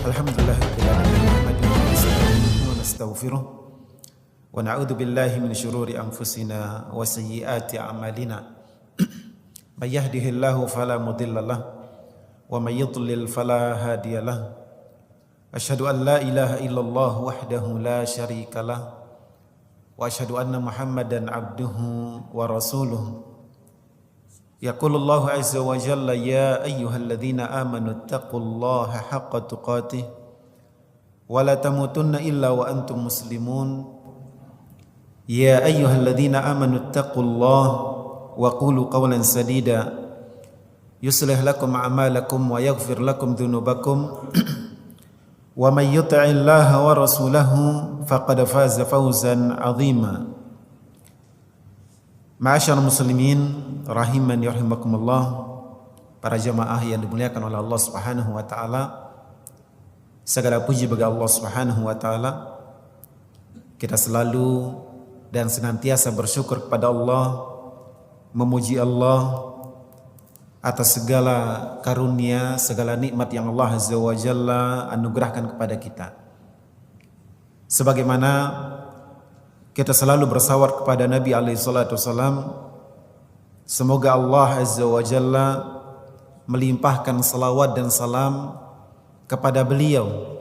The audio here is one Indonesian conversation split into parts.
Alhamdulillahirabbil alamin wa nastaghfiruh wa na'udzu billahi min syururi anfusina wa sayyiati a'malina. May yahdihillahu fala mudhillalah wa may yudlil fala hadiyalah. Asyhadu an la ilaha illallah wahdahu la syarikalah wa asyhadu anna Muhammadan abduhu wa rasuluh. Yaqulullahu azza wa jalla ya ayyuhalladzina amanu taqullaha haqqa tuqatih wa la tamutunna illa wa antum muslimun. Ya ayyuhalladzina amanu taqullaha wa qulu qawlan sadida yuslih lakum a'malakum wa yaghfir lakum dhunubakum wa may yuti'illaha wa rasulahu faqad faza fawzan 'azima. Ma'asyiral muslimin rahimani rahimakumullah, para jamaah yang dimuliakan oleh Allah Subhanahu wa taala. Segala puji bagi Allah Subhanahu wa taala. Kita selalu dan senantiasa bersyukur kepada Allah, memuji Allah atas segala karunia, segala nikmat yang Allah Azza wa Jalla anugerahkan kepada kita. Sebagaimana kita selalu bersawat kepada Nabi alaihi salatu wasalam, semoga Allah Azza wa Jalla melimpahkan salawat dan salam kepada beliau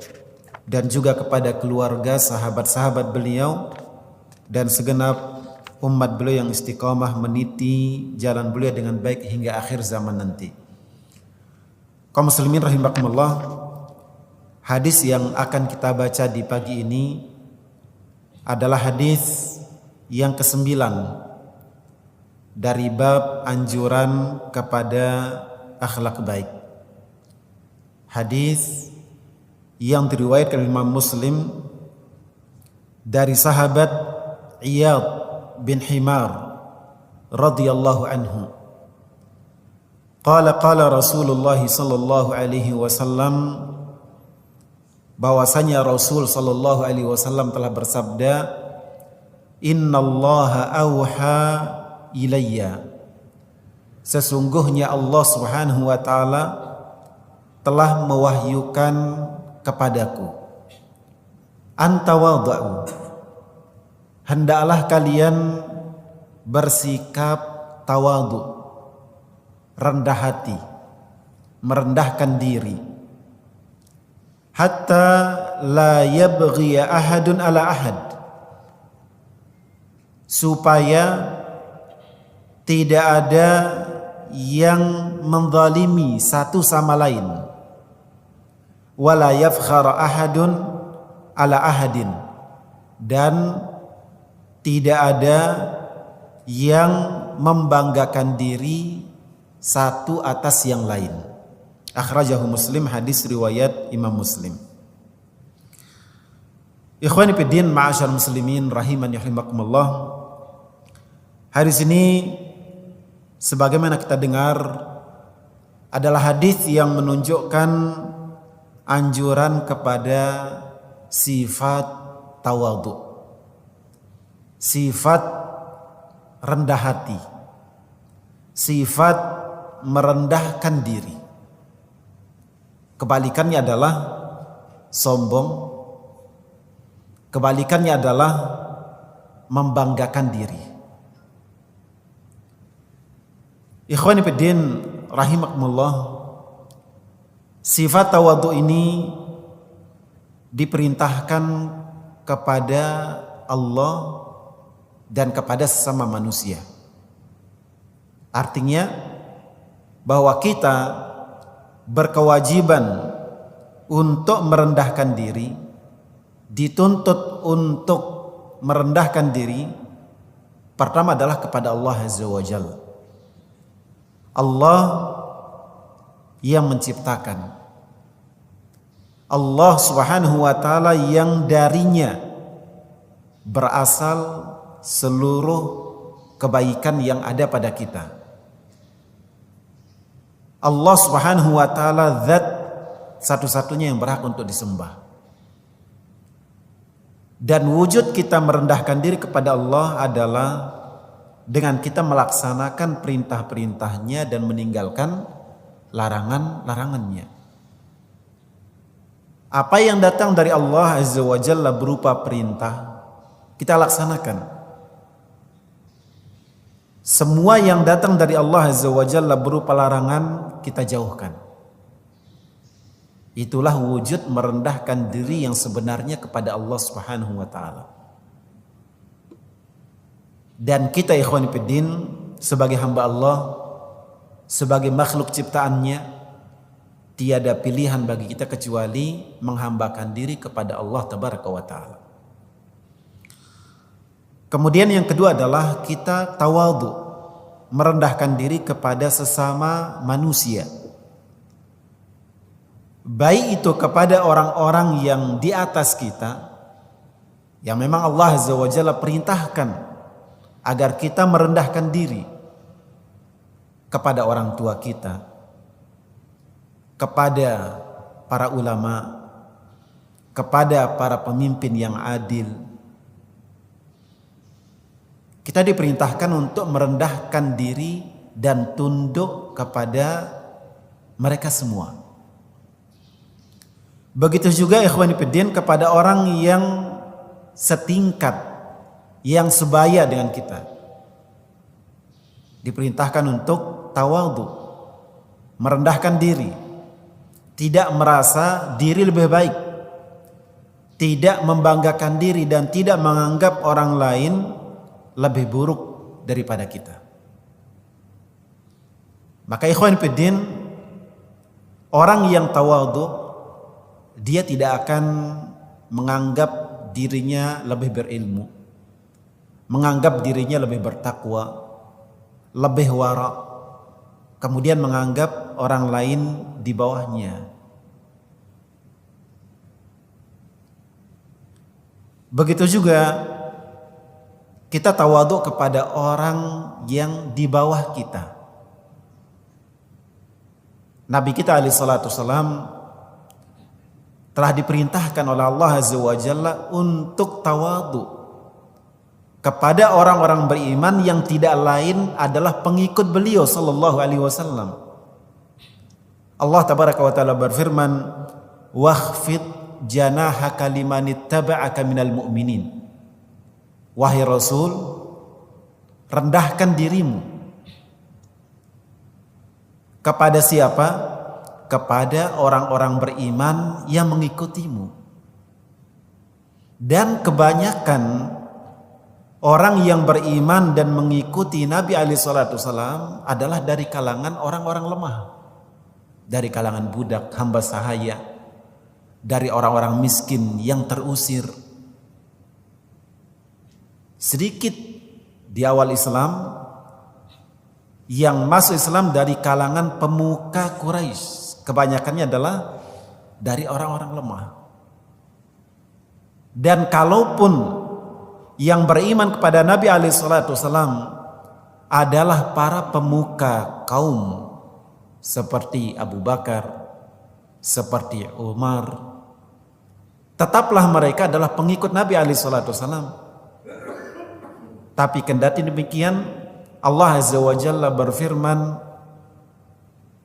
dan juga kepada keluarga, sahabat-sahabat beliau dan segenap umat beliau yang istiqamah meniti jalan beliau dengan baik hingga akhir zaman nanti. Kaum muslimin rahimakumullah, hadis yang akan kita baca di pagi ini adalah hadis yang ke-9 dari bab anjuran kepada akhlak baik. Hadis yang diriwayatkan Imam Muslim dari sahabat Iyad bin Himar radhiyallahu anhu. Qala Rasulullah sallallahu alaihi wasallam, bahwasanya Rasul sallallahu alaihi wasallam telah bersabda, innallaha auha ilayya, sesungguhnya Allah Subhanahu wa taala telah mewahyukan kepadaku, antawadhu, hendaklah kalian bersikap tawadhu, rendah hati, merendahkan diri, hatta la yabghi ahadun ala ahad, supaya tidak ada yang menzalimi satu sama lain, wala yafkhara ahadun ala ahadin, dan tidak ada yang membanggakan diri satu atas yang lain. Akhrajahu Muslim, hadis riwayat Imam Muslim. Ikhwani fiddin, ma'asyar muslimin rahimani rahimakumullah. Hadis ini sebagaimana kita dengar adalah hadis yang menunjukkan anjuran kepada sifat tawadhu, sifat rendah hati, sifat merendahkan diri. Kebalikannya adalah sombong, kebalikannya adalah membanggakan diri. Ikhwani fiddin rahimakumullah, sifat tawadhu ini diperintahkan kepada Allah dan kepada sesama manusia. Artinya bahwa kita berkewajiban untuk merendahkan diri, dituntut untuk merendahkan diri. Pertama adalah kepada Allah Azza wa Jalla, Allah yang menciptakan, Allah Subhanahu wa taala yang darinya berasal seluruh kebaikan yang ada pada kita. Allah Subhanahu wa taala zat satu-satunya yang berhak untuk disembah. Dan wujud kita merendahkan diri kepada Allah adalah dengan kita melaksanakan perintah-perintahnya dan meninggalkan larangan-larangannya. Apa yang datang dari Allah Azza wa Jalla berupa perintah, kita laksanakan. Semua yang datang dari Allah Azza wa Jalla berupa larangan, kita jauhkan. Itulah wujud merendahkan diri yang sebenarnya kepada Allah Subhanahu wa taala. Dan kita ikhwan fillah sebagai hamba Allah, sebagai makhluk ciptaannya, tiada pilihan bagi kita kecuali menghambakan diri kepada Allah Tabaraka wa Ta'ala. Kemudian yang kedua adalah kita tawadhu, merendahkan diri kepada sesama manusia. Baik itu kepada orang-orang yang di atas kita, yang memang Allah Azza wa Jalla perintahkan agar kita merendahkan diri kepada orang tua kita, kepada para ulama, kepada para pemimpin yang adil. Kita diperintahkan untuk merendahkan diri dan tunduk kepada mereka semua. Begitu juga ikhwan fillah kepada orang yang setingkat, yang sebaya dengan kita. Diperintahkan untuk tawadhu, merendahkan diri. Tidak merasa diri lebih baik, tidak membanggakan diri dan tidak menganggap orang lain lebih buruk daripada kita. Maka ikhwan fillah, orang yang tawadhu, dia tidak akan menganggap dirinya lebih berilmu, menganggap dirinya lebih bertakwa, lebih wara', kemudian menganggap orang lain di bawahnya. Begitu juga kita tawadhu kepada orang yang di bawah kita. Nabi kita alaihi salatu wasalam telah diperintahkan oleh Allah Azza wa Jalla untuk tawadhu kepada orang-orang beriman yang tidak lain adalah pengikut beliau sallallahu alaihi wasallam. Allah Tabaraka wa Ta'ala berfirman, "Wakhfid janahaka limanittaba'aka minal mu'minin." Wahai Rasul, rendahkan dirimu. Kepada siapa? Kepada orang-orang beriman yang mengikutimu. Dan kebanyakan orang yang beriman dan mengikuti Nabi alaihi salatu wasallam adalah dari kalangan orang-orang lemah, dari kalangan budak, hamba sahaya, dari orang-orang miskin yang terusir. Sedikit di awal Islam yang masuk Islam dari kalangan pemuka Quraisy, kebanyakannya adalah dari orang-orang lemah. Dan kalaupun yang beriman kepada Nabi alaihi salatu wasallam adalah para pemuka kaum seperti Abu Bakar, seperti Umar, tetaplah mereka adalah pengikut Nabi alaihi salatu wasallam. Tapi kendati demikian, Allah Azza wa Jalla berfirman,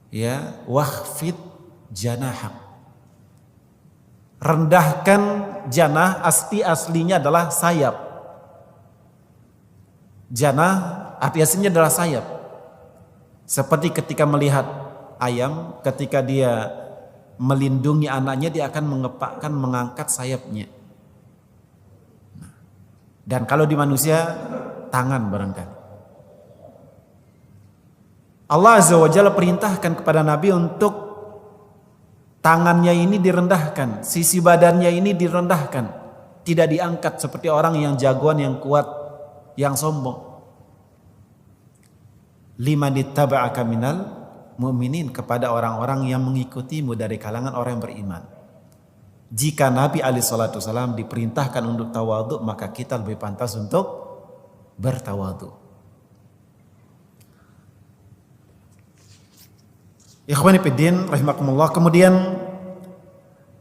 ya, wakhfid janahak. Rendahkan janah, aslinya adalah sayap. Janah arti aslinya adalah sayap. Seperti ketika melihat ayam, ketika dia melindungi anaknya, dia akan mengepakkan, mengangkat sayapnya. Dan kalau di manusia, tangan barangkali. Allah Azza wa Jalla perintahkan kepada Nabi untuk tangannya ini direndahkan, sisi badannya ini direndahkan, tidak diangkat seperti orang yang jagoan, yang kuat, yang sombong. Limanittaba'aka minal mu'minin, kepada orang-orang yang mengikutimu dari kalangan orang yang beriman. Jika Nabi alaihi salatu wasallam diperintahkan untuk tawadhu, maka kita lebih pantas untuk bertawadhu. Ikhwani fiddin rahimakumullah. Kemudian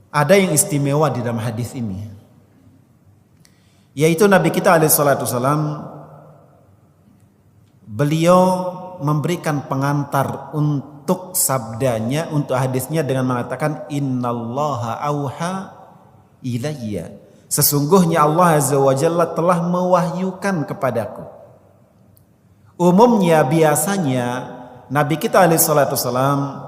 ada yang istimewa di dalam hadis ini, yaitu Nabi kita alaihi salatu wasallam, beliau memberikan pengantar untuk sabdanya, untuk hadisnya dengan mengatakan innallaha auha ilayya. Sesungguhnya Allah Azza wa Jalla telah mewahyukan kepadaku. Umumnya biasanya Nabi kita alaihi salatu wasalam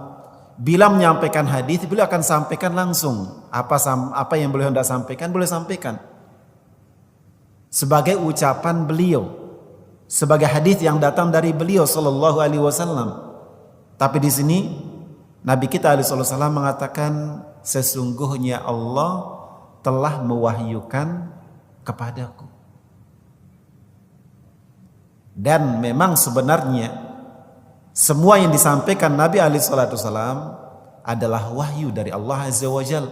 bila menyampaikan hadis, beliau akan sampaikan langsung. Apa yang beliau hendak sampaikan, boleh sampaikan. Sebagai ucapan beliau, sebagai hadis yang datang dari beliau sallallahu alaihi wasallam. Tapi di sini Nabi kita alaihi salatu wasallam mengatakan sesungguhnya Allah telah mewahyukan kepadaku. Dan memang sebenarnya semua yang disampaikan Nabi alaihi salatu wasallam adalah wahyu dari Allah Azza wa Jalla.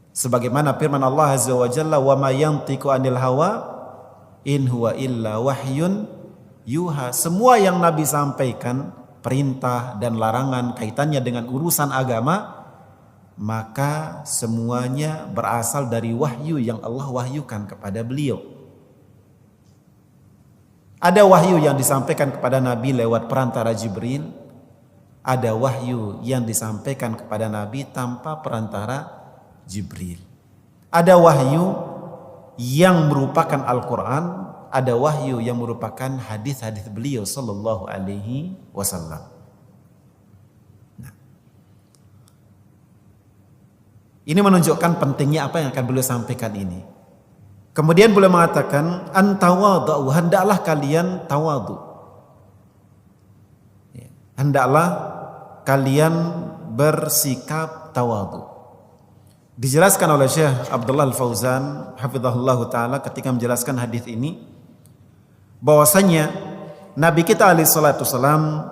Sebagaimana firman Allah Azza wa Jalla, "Wa ma yantiqu 'anil hawa in huwa illa wahyun yuha." Semua yang Nabi sampaikan, perintah dan larangan kaitannya dengan urusan agama, maka semuanya berasal dari wahyu yang Allah wahyukan kepada beliau. Ada wahyu yang disampaikan kepada Nabi lewat perantara Jibril, ada wahyu yang disampaikan kepada Nabi tanpa perantara Jibril. Ada wahyu yang merupakan Al-Quran, ada wahyu yang merupakan hadis-hadis beliau sallallahu alaihi wasallam. Ini menunjukkan pentingnya apa yang akan beliau sampaikan ini. Kemudian beliau mengatakan antawadu, hendaklah kalian tawadu. Hendaklah kalian bersikap tawadu. Dijelaskan oleh Syekh Abdullah Al-Fauzan hafizahullah taala ketika menjelaskan hadis ini bahwasanya Nabi kita alaihi salatu wasalam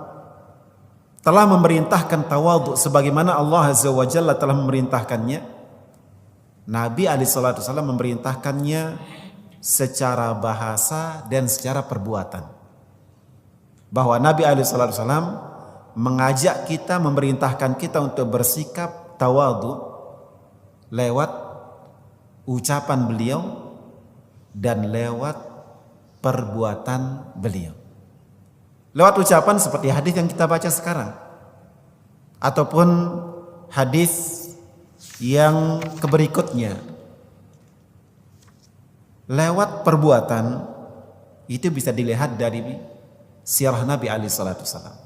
telah memerintahkan tawadu sebagaimana Allah Azza wa Jalla telah memerintahkannya. Nabi alaihi salatu wasallam memerintahkannya secara bahasa dan secara perbuatan. Bahwa Nabi alaihi salatu wasallam mengajak kita, memerintahkan kita untuk bersikap tawadhu lewat ucapan beliau dan lewat perbuatan beliau. Lewat ucapan seperti hadis yang kita baca sekarang, ataupun hadis yang berikutnya. Lewat perbuatan itu bisa dilihat dari sirah Nabi alaihi salatu wasallam.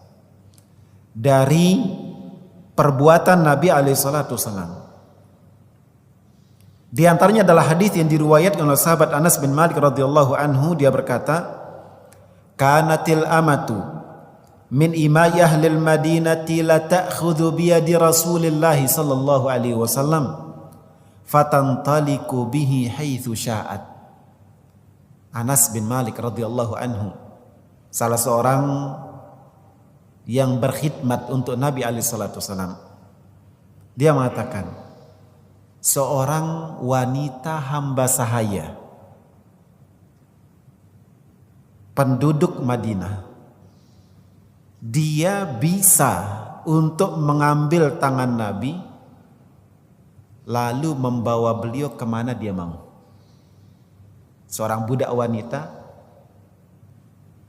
Dari perbuatan Nabi alaihi salatu wasallam. Di antaranya adalah hadis yang diriwayatkan oleh sahabat Anas bin Malik radhiyallahu anhu, dia berkata, "Kanatil amatu min imai ahlil madinati la ta'khudhu biyadi Rasulillah sallallahu alaihi wasallam fatantaliku bihi haitsu sya'at." Anas bin Malik radhiyallahu anhu, salah seorang yang berkhidmat untuk Nabi alaihi salatu wasallam, dia mengatakan, seorang wanita hamba sahaya penduduk Madinah, dia bisa untuk mengambil tangan Nabi lalu membawa beliau kemana dia mau. Seorang budak wanita,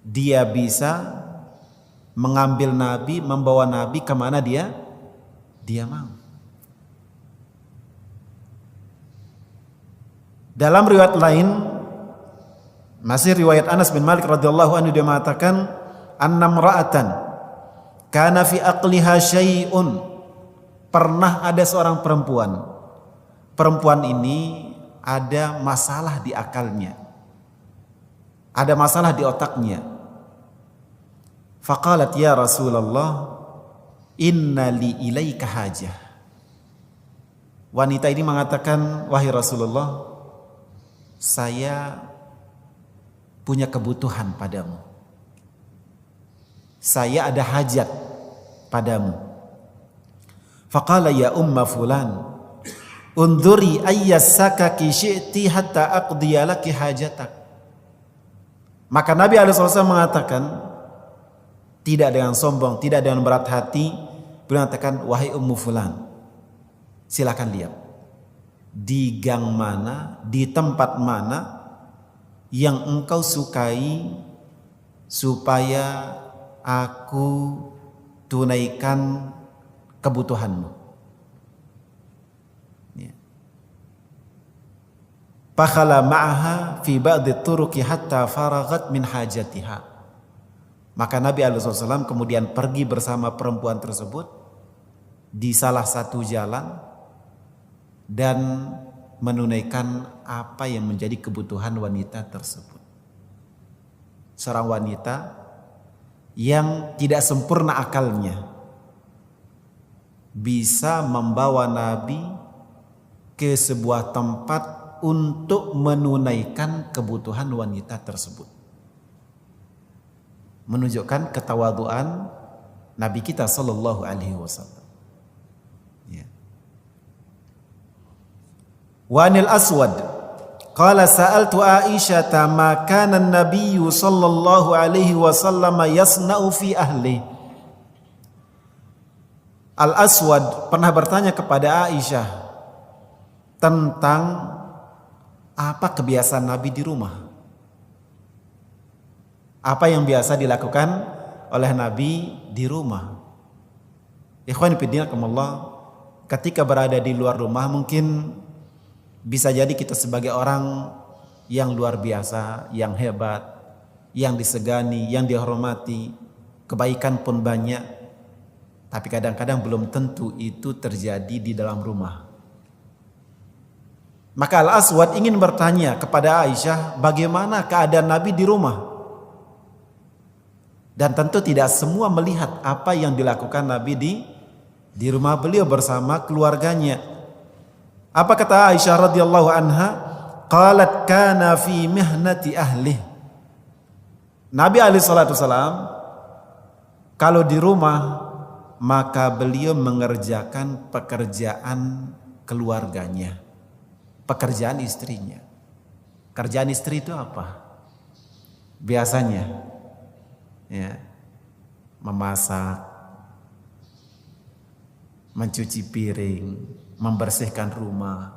dia bisa mengambil Nabi, membawa Nabi kemana dia mau. Dalam riwayat lain, masih riwayat Anas bin Malik radhiyallahu anhu, dia mengatakan, annam ra'atan kana fi aqliha syai'un. Pernah ada seorang perempuan. Perempuan ini ada masalah di akalnya, ada masalah di otaknya. Faqalat ya Rasulullah, inna li ilaika hajah. Wanita ini mengatakan, wahai Rasulullah, saya punya kebutuhan padamu. Saya ada hajat padamu. Faqala ya umma fulan, unduri ayyasakaki syi'ti hatta aqdiya laki hajatak. Maka Nabi alaihi wasallam mengatakan, tidak dengan sombong, tidak dengan berat hati, beliau mengatakan, wahai ummu fulan, silakan lihat di gang mana, di tempat mana yang engkau sukai supaya aku tunaikan kebutuhanmu. Ya. Fakhala ma'aha fi ba'di turuki hatta faragat min hajatiha. Maka Nabi SAW kemudian pergi bersama perempuan tersebut di salah satu jalan dan menunaikan apa yang menjadi kebutuhan wanita tersebut. Seorang wanita yang tidak sempurna akalnya bisa membawa Nabi ke sebuah tempat untuk menunaikan kebutuhan wanita tersebut. Menunjukkan ketawaduan Nabi kita sallallahu alaihi wasallam. Ya. Wa anil Aswad qala sa'altu Aisyah ma kana an-nabiy sallallahu alaihi wasallam yasna'u fi ahli. Al-Aswad pernah bertanya kepada Aisyah tentang apa kebiasaan Nabi di rumah. Apa yang biasa dilakukan oleh Nabi di rumah. Ikhwan fillah, ketika berada di luar rumah mungkin bisa jadi kita sebagai orang yang luar biasa, yang hebat, yang disegani, yang dihormati, kebaikan pun banyak. Tapi kadang-kadang belum tentu itu terjadi di dalam rumah. Maka Al-Aswad ingin bertanya kepada Aisyah bagaimana keadaan Nabi di rumah. Dan tentu tidak semua melihat apa yang dilakukan Nabi di rumah beliau bersama keluarganya. Apa kata Aisyah radhiyallahu anha? Qalat kana fi mihnati ahli. Nabi alaihi salatu wasalam kalau di rumah maka beliau mengerjakan pekerjaan keluarganya, pekerjaan istrinya. Kerjaan istri itu apa? Biasanya ya, memasak, mencuci piring, membersihkan rumah,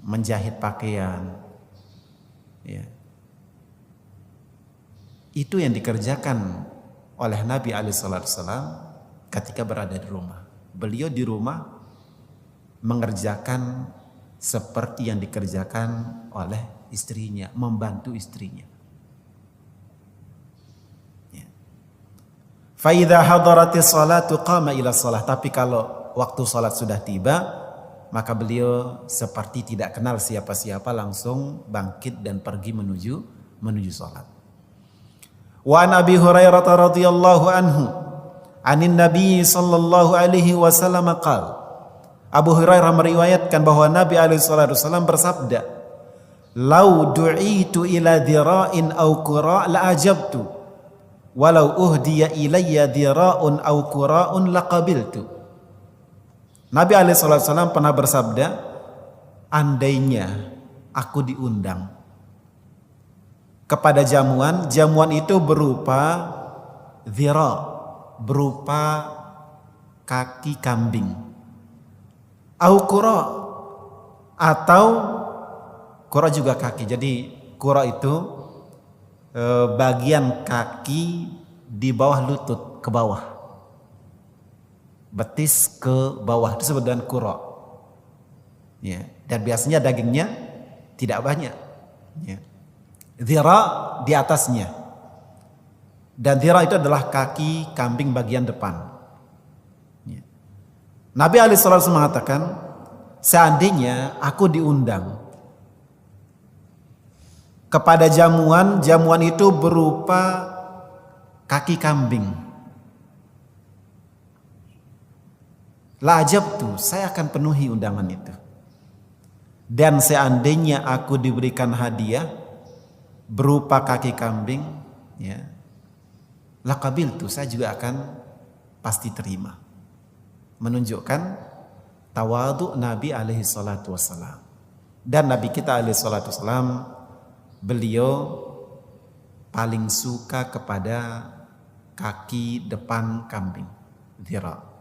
menjahit pakaian, ya. Itu yang dikerjakan oleh Nabi alaihissalam ketika berada di rumah. Beliau di rumah mengerjakan seperti yang dikerjakan oleh istrinya, membantu istrinya. Fa idza hadaratis salatu qama ila shalah. Tapi kalau waktu salat sudah tiba, maka beliau seperti tidak kenal siapa-siapa, langsung bangkit dan pergi menuju salat. Wa an Abi Hurairah radhiyallahu anhu anin Nabi sallallahu alaihi wasallam qala. Abu Hurairah meriwayatkan bahwa Nabi alaihi salatu wasallam bersabda, "Lau du'itu ila dhira'in aw qura' la ajabtu, walau uhdiya ilayya dhira'un aw qura'un laqabiltu." Nabi alaihi salatu wasallam pernah bersabda, andainya aku diundang kepada jamuan itu berupa dhira', berupa kaki kambing, au qura', atau qura' juga kaki. Jadi qura' itu bagian kaki di bawah lutut ke bawah, betis ke bawah, itu disebut dengan qura'. Ya, dan biasanya dagingnya tidak banyak. Ya. Dhira' di atasnya, dan dhira' itu adalah kaki kambing bagian depan. Ya. Nabi alaihi salatu mengatakan, seandainya aku diundang kepada jamuan itu berupa kaki kambing, la ajabtu, saya akan penuhi undangan itu. Dan seandainya aku diberikan hadiah berupa kaki kambing, ya, laqabiltu, saya juga akan pasti terima. Menunjukkan tawadhu Nabi alaihi salatu wassalam. Dan Nabi kita alaihi salatu wassalam, beliau paling suka kepada kaki depan kambing, dhira'.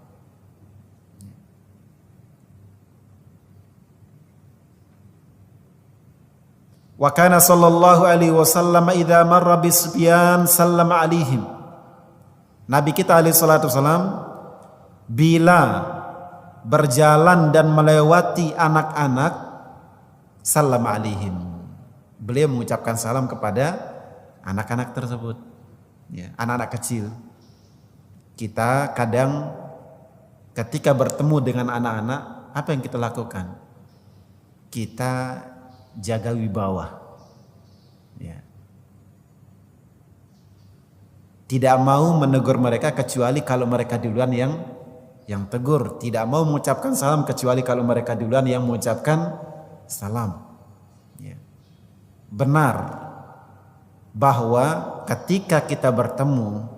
Wa kana sallallahu alaihi wasallam idza marra bisbyan sallama alaihim. Nabi kita alaihi salatu wasallam bila berjalan dan melewati anak-anak, salam alaihim, beliau mengucapkan salam kepada anak-anak tersebut, ya, anak-anak kecil. Kita kadang ketika bertemu dengan anak-anak, apa yang kita lakukan? Kita jaga wibawa, ya. Tidak mau menegur mereka kecuali kalau mereka duluan yang tegur. Tidak mau mengucapkan salam kecuali kalau mereka duluan yang mengucapkan salam. Ya. Benar bahwa ketika kita bertemu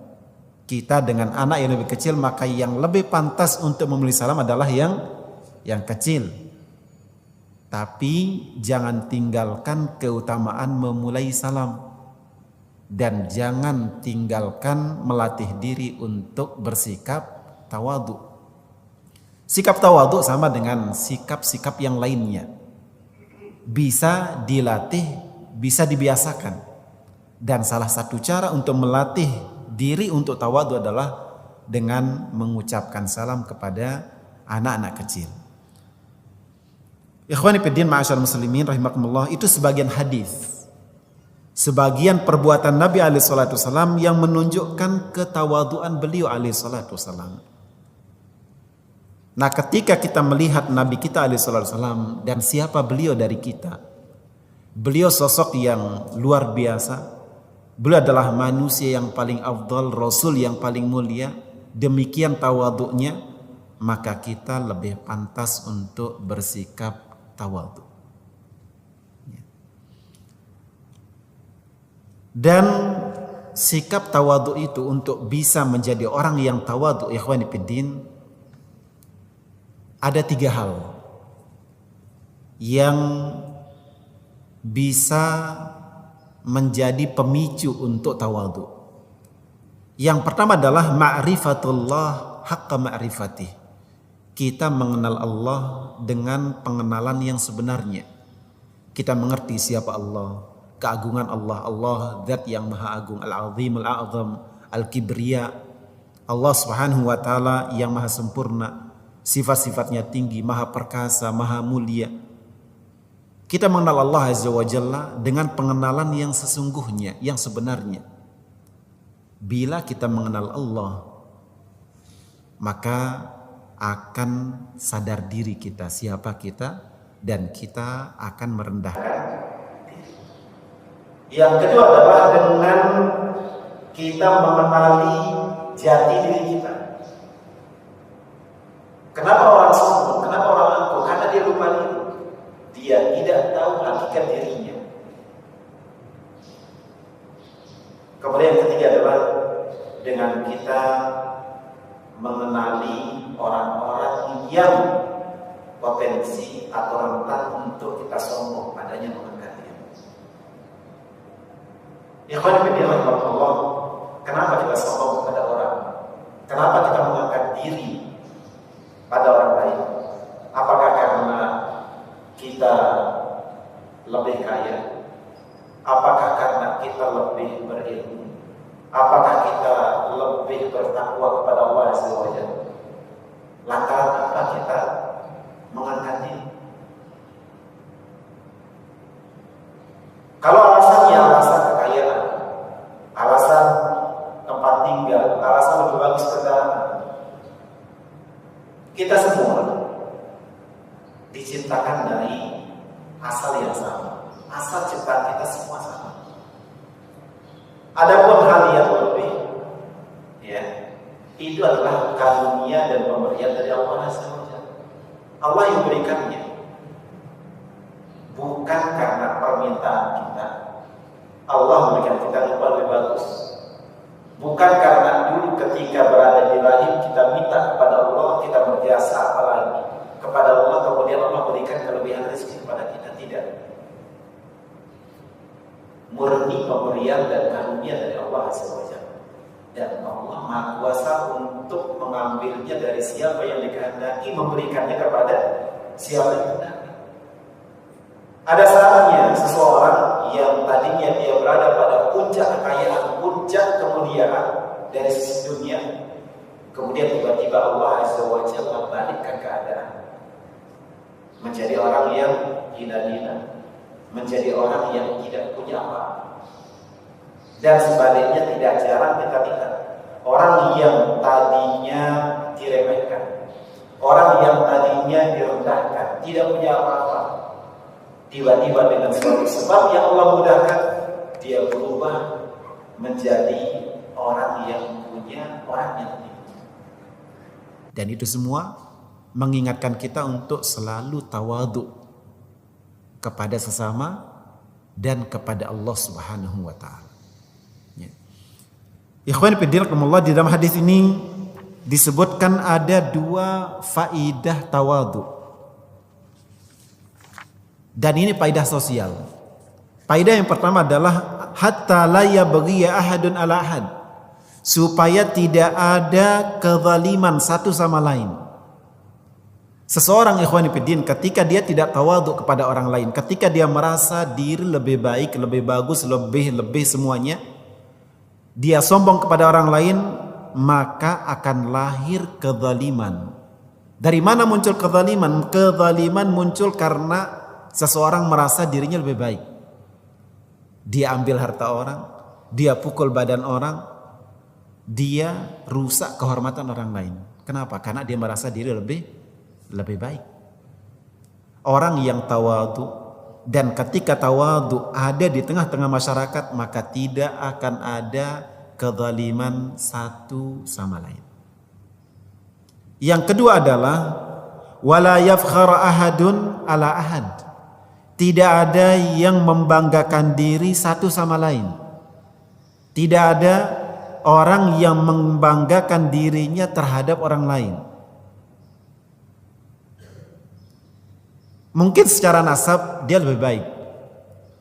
kita dengan anak yang lebih kecil, maka yang lebih pantas untuk memberi salam adalah yang kecil. Tapi jangan tinggalkan keutamaan memulai salam. Dan jangan tinggalkan melatih diri untuk bersikap tawadhu. Sikap tawadhu sama dengan sikap-sikap yang lainnya. Bisa dilatih, bisa dibiasakan. Dan salah satu cara untuk melatih diri untuk tawadhu adalah dengan mengucapkan salam kepada anak-anak kecil. Ikhwani fiddin ma'asyar muslimin rahimakumullah, itu sebagian hadis, sebagian perbuatan Nabi alaihi salatu wasallam yang menunjukkan ketawaduan beliau alaihi salatu wasallam. Nah, ketika kita melihat Nabi kita alaihi salatu wasallam dan siapa beliau dari kita, beliau sosok yang luar biasa. Beliau adalah manusia yang paling afdal, rasul yang paling mulia. Demikian tawadhu'nya, maka kita lebih pantas untuk bersikap tawadhu. Dan sikap tawadhu itu untuk bisa menjadi orang yang tawadhu, ikhwani fiddin, ada 3 hal yang bisa menjadi pemicu untuk tawadhu. Yang pertama adalah ma'rifatullah haqqa ma'rifatih. Kita mengenal Allah dengan pengenalan yang sebenarnya. Kita mengerti siapa Allah, keagungan Allah, Allah zat yang maha agung, al-azim, al-a'zam, al-kibriya. Allah subhanahu wa ta'ala yang maha sempurna, sifat-sifatnya tinggi, maha perkasa, maha mulia. Kita mengenal Allah azza wa jalla dengan pengenalan yang sesungguhnya, yang sebenarnya. Bila kita mengenal Allah, maka akan sadar diri kita siapa kita, dan kita akan merendahkan. Yang kedua adalah dengan kita mengenali jati diri kita. Kenapa orang sombong? Kenapa orang angkuh? Karena dia lupa diri. Dia tidak tahu hakikat dirinya. Kemudian yang ketiga adalah dengan kita mengenali orang-orang yang potensi atau rentan untuk kita sombong padanya mengangkatnya. Ikhwan fillah rahimahullah, kenapa kita sombong kepada orang? Kenapa kita mengangkat diri pada orang lain? Apakah karena kita lebih kaya? Apakah karena kita lebih berilmu? Apakah kita lebih bertakwa kepada Allah Azza wa Jalla? Lantaran apa kita mengangkat diri? Kalau alasannya alasan kekayaan, alasan tempat tinggal, alasan lebih bagus kendaraan, kita semua diciptakan dari asal yang sama. Asal ciptaan kita semua sama. Adapun hal yang lebih, ya, itu adalah karunia dan pemberian dari Allah Azza wa Jalla. Allah yang berikannya, bukan karena permintaan kita. Allah memberikan kita rupa lebih bagus, bukan karena dulu ketika berada di rahim kita minta kepada Allah, kita berjasa apalagi kepada Allah, kemudian Allah berikan kelebihan rezeki kepada kita. Tidak. Murni pemberian dan karunia dari Allah Azza wa Jalla. Dan Allah Maha Kuasa untuk mengambilnya dari siapa yang dikehendaki, memberikannya kepada siapa yang dikehendaki. Ada saatnya seseorang yang tadinya dia berada pada puncak kekayaan, puncak kemuliaan dari sisi dunia, kemudian tiba-tiba Allah Azza wa Jalla balikkan keadaan menjadi orang yang hina-hina, menjadi orang yang tidak punya apa. Dan sebaliknya tidak jarang kita lihat orang yang tadinya diremehkan, orang yang tadinya direndahkan, tidak punya apa-apa, tiba-tiba dengan suatu sebab yang Allah mudahkan, dia berubah menjadi orang yang punya, orang yang tidak. Dan itu semua mengingatkan kita untuk selalu tawadhu kepada sesama dan kepada Allah Subhanahu wa taala. Ya. Ikhwan fillah rahimakumullah, di dalam hadis ini disebutkan ada 2 faidah tawadhu. Dan ini faidah sosial. Faidah yang pertama adalah hatta la yabghi ahadun ala ahad, supaya tidak ada kezaliman satu sama lain. Seseorang ikhwan fillah ketika dia tidak tawadhu kepada orang lain, ketika dia merasa diri lebih baik, lebih bagus, lebih semuanya, dia sombong kepada orang lain, maka akan lahir kezaliman. Dari mana muncul kezaliman? Kezaliman muncul karena seseorang merasa dirinya lebih baik. Dia ambil harta orang, dia pukul badan orang, dia rusak kehormatan orang lain. Kenapa? Karena dia merasa diri lebih baik. Orang yang tawadhu, dan ketika tawadhu ada di tengah-tengah masyarakat, maka tidak akan ada kezaliman satu sama lain. Yang kedua adalah wala yafkhara ahadun ala ahad. Tidak ada yang membanggakan diri satu sama lain. Tidak ada orang yang membanggakan dirinya terhadap orang lain. Mungkin secara nasab dia lebih baik,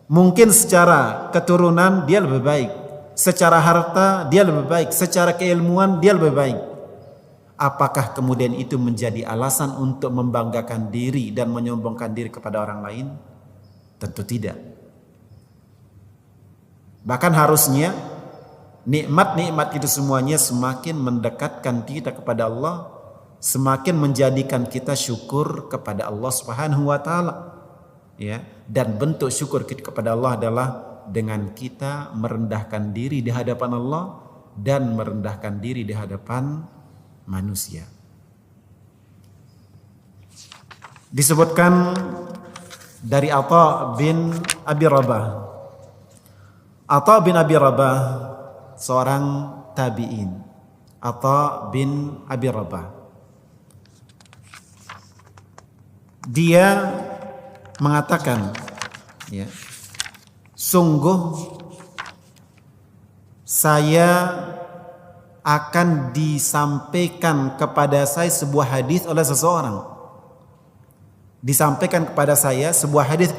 mungkin secara keturunan dia lebih baik, secara harta dia lebih baik, secara keilmuan dia lebih baik. Apakah kemudian itu menjadi alasan untuk membanggakan diri dan menyombongkan diri kepada orang lain? Tentu tidak. Bahkan harusnya nikmat-nikmat itu semuanya semakin mendekatkan kita kepada Allah, semakin menjadikan kita syukur kepada Allah Subhanahu wa taala. Ya, dan bentuk syukur kita kepada Allah adalah dengan kita merendahkan diri di hadapan Allah dan merendahkan diri di hadapan manusia. Disebutkan dari Atha bin Abi Rabah. Atha bin Abi Rabah seorang tabi'in. Atha bin Abi Rabah. Dia mengatakan, ya, sungguh saya akan disampaikan kepada saya sebuah hadis oleh seseorang. Disampaikan kepada saya sebuah hadis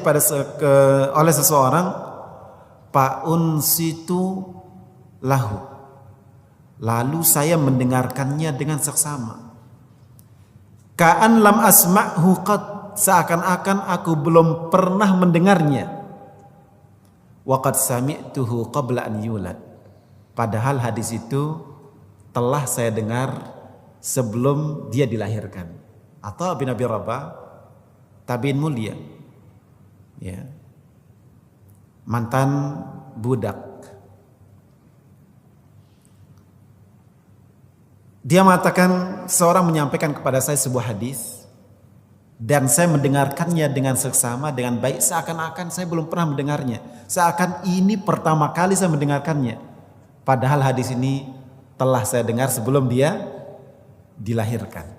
oleh seseorang, fa'unsitu lahu. Lalu saya mendengarkannya dengan seksama. Ka'an lam asma'hu qad, seakan-akan aku belum pernah mendengarnya. Wa qad sami'tuhu qabla an yulad. Padahal hadis itu telah saya dengar sebelum dia dilahirkan. Atha bin Abi Rabah, tabi'in mulia, ya, mantan budak. Dia mengatakan, seorang menyampaikan kepada saya sebuah hadis dan saya mendengarkannya dengan seksama, dengan baik, seakan-akan saya belum pernah mendengarnya, seakan ini pertama kali saya mendengarkannya, padahal hadis ini telah saya dengar sebelum dia dilahirkan.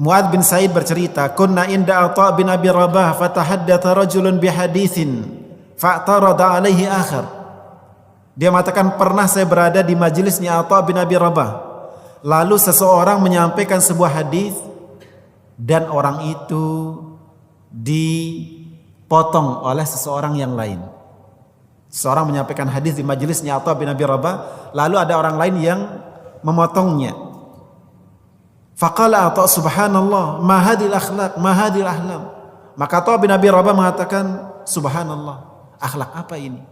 Mu'adz bin Sa'id bercerita, kunna inda Atha bin Abi Rabah fatahaddatha rajulun bihaditsin fa'tarada alaihi akhar. Dia mengatakan, pernah saya berada di majelisnya Atha bin Abi Rabah, lalu seseorang menyampaikan sebuah hadis dan orang itu dipotong oleh seseorang yang lain. Seseorang menyampaikan hadis di majelisnya Atha bin Abi Rabah, lalu ada orang lain yang memotongnya. Faqala Atha, subhanallah, ma hadhil akhlaq, ma hadhil ahlam. Maka Atha bin Abi Rabah mengatakan, subhanallah, akhlak apa ini?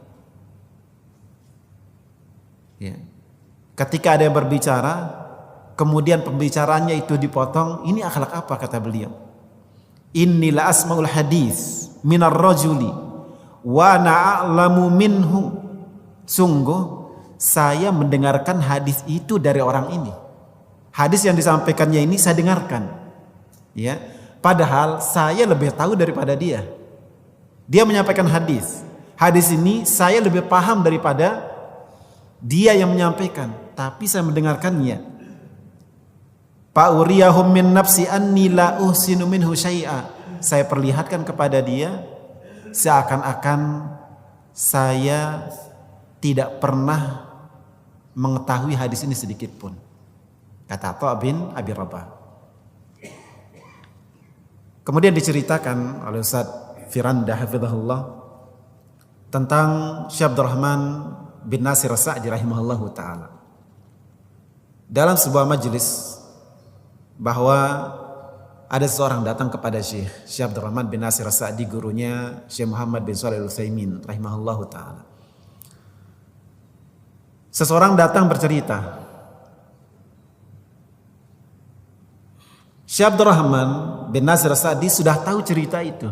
Ya. Ketika ada yang berbicara, kemudian pembicaraannya itu dipotong, ini akhlak apa, kata beliau? Inni la asma'ul hadis minar rajuli wa na'lamu minhu. Sungguh saya mendengarkan hadis itu dari orang ini. Hadis yang disampaikannya ini saya dengarkan. Ya. Padahal saya lebih tahu daripada dia. Dia menyampaikan hadis. Hadis ini saya lebih paham daripada dia yang menyampaikan, tapi saya mendengarkannya. Fa'uriyahum min nafsi anni la uhsinu minhu syai'a. Saya perlihatkan kepada dia seakan-akan saya tidak pernah mengetahui hadis ini sedikit pun. Kata Atha bin Abi Rabah. Kemudian diceritakan oleh Ustaz Firanda hafizahullah tentang Syekh Abdurrahman bin Nasir As-Sa'di rahimahullahu taala. Dalam sebuah majelis, bahwa ada seorang datang kepada Syekh Abdurrahman bin Nasir As-Sa'di, gurunya Syekh Muhammad bin Shalih Al-Utsaimin rahimahullahu taala. Seseorang datang bercerita, Syekh Abdurrahman bin Nasir As-Sa'di sudah tahu cerita itu.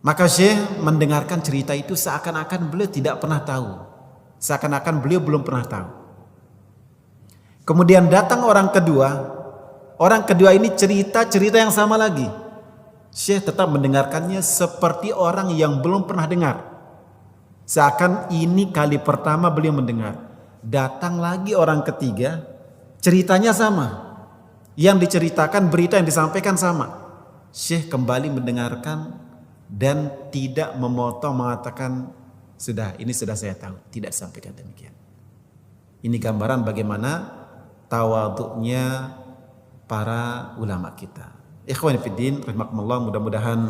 Maka Syekh mendengarkan cerita itu seakan-akan beliau tidak pernah tahu. Seakan-akan beliau belum pernah tahu. Kemudian datang orang kedua. Orang kedua ini cerita yang sama lagi. Syekh tetap mendengarkannya seperti orang yang belum pernah dengar. Seakan ini kali pertama beliau mendengar. Datang lagi orang ketiga, ceritanya sama. Yang diceritakan, berita yang disampaikan sama. Syekh kembali mendengarkan dan tidak memotong, mengatakan ini sudah saya tahu, tidak sampaikan demikian. Ini gambaran bagaimana tawadhu'nya para ulama kita. Ikhwani fiddin rahimakumullah, mudah-mudahan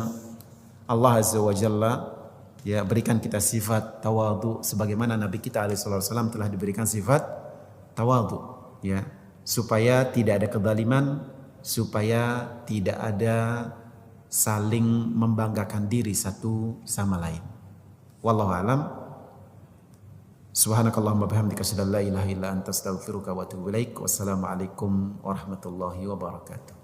Allah Azza wa Jalla ya berikan kita sifat tawadhu sebagaimana Nabi kita alaihi wasallam telah diberikan sifat tawadhu, ya, supaya tidak ada kezaliman, supaya tidak ada saling membanggakan diri satu sama lain. Wallahu a'lam. Subhanakallahumma bihamdika asyhadu an la ilaha illa anta astaghfiruka wa atubu ilaik. Wassalamu alaikum warahmatullahi wabarakatuh.